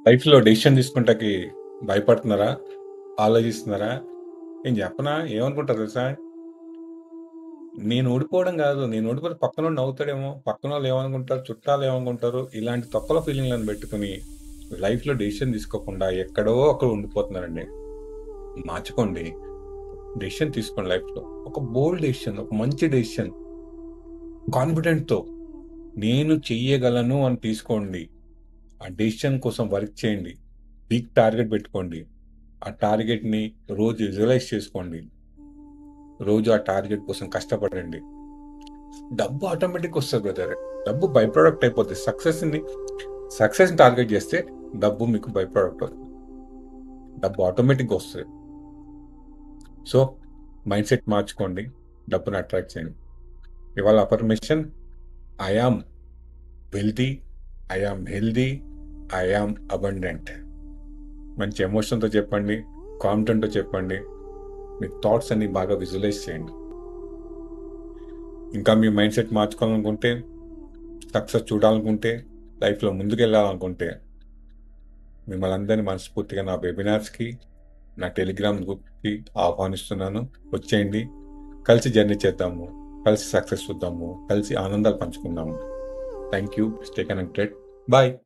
లైఫ్‌లో డెసిషన్ తీసుకుంటాకి భయపడుతున్నారా? ఆలోచిస్తున్నారా? నేను చెప్పనా? ఏమనుకుంటారు తెలుసా? నేను ఓడిపోవడం గాదు. నేను ఓడిపోతే పక్కనోడు నవ్వుతాడేమో, పక్కనోళ్ళు ఏమనుకుంటారు, చుట్టాలు ఏమనుకుంటారు, ఇలాంటి తొక్కల ఫీలింగ్‌లను పెట్టుకొని లైఫ్‌లో డెసిషన్ తీసుకోకుండా ఎక్కడో అక్కడ ఉండిపోతున్నారండి. మార్చుకోండి. డెసిషన్ తీసుకోండి లైఫ్‌లో. ఒక బోల్డ్ డెసిషన్, ఒక మంచి డెసిషన్ కాన్ఫిడెంట్‌తో నేను చెయ్యగలను అని తీసుకోండి. ఆ డెసిషన్ కోసం వర్క్ చేయండి. బిగ్ టార్గెట్ పెట్టుకోండి. ఆ టార్గెట్‌ని రోజు విజువలైజ్ చేసుకోండి. రోజు ఆ టార్గెట్ కోసం కష్టపడండి. డబ్బు ఆటోమేటిక్‌గా వస్తది బ్రదర్. డబ్బు బై ప్రొడక్ట్ అయిపోద్ది. సక్సెస్‌ని టార్గెట్ చేస్తే డబ్బు మీకు బై ప్రొడక్ట్ అవుతుంది. డబ్బు ఆటోమేటిక్‌గా వస్తది. సో, మైండ్ సెట్ మార్చుకోండి. డబ్బుని అట్రాక్ట్ చేయండి. ఇవాళ affirmation I am wealthy, I am healthy, I am abundant. మంచి ఎమోషన్‌తో చెప్పండి. కాన్ఫిడెంట్‌తో చెప్పండి. మీ థాట్స్ అన్ని బాగా విజువలైజ్ చేయండి. ఇంకా మీ మైండ్ సెట్ మార్చుకోవాలనుకుంటే, సక్సెస్ చూడాలనుకుంటే, లైఫ్‌లో ముందుకెళ్ళాలనుకుంటే, మిమ్మల్ని అందరినీ మనస్ఫూర్తిగా నా వెబినార్స్‌కి, నా టెలిగ్రామ్ గ్రూప్‌కి ఆహ్వానిస్తున్నాను. వచ్చేయండి. కలిసి జర్నీ చేద్దాము. కలిసి సక్సెస్ చూద్దాము. కలిసి ఆనందాలు పంచుకుందాము. Thank you. Stay connected. Bye.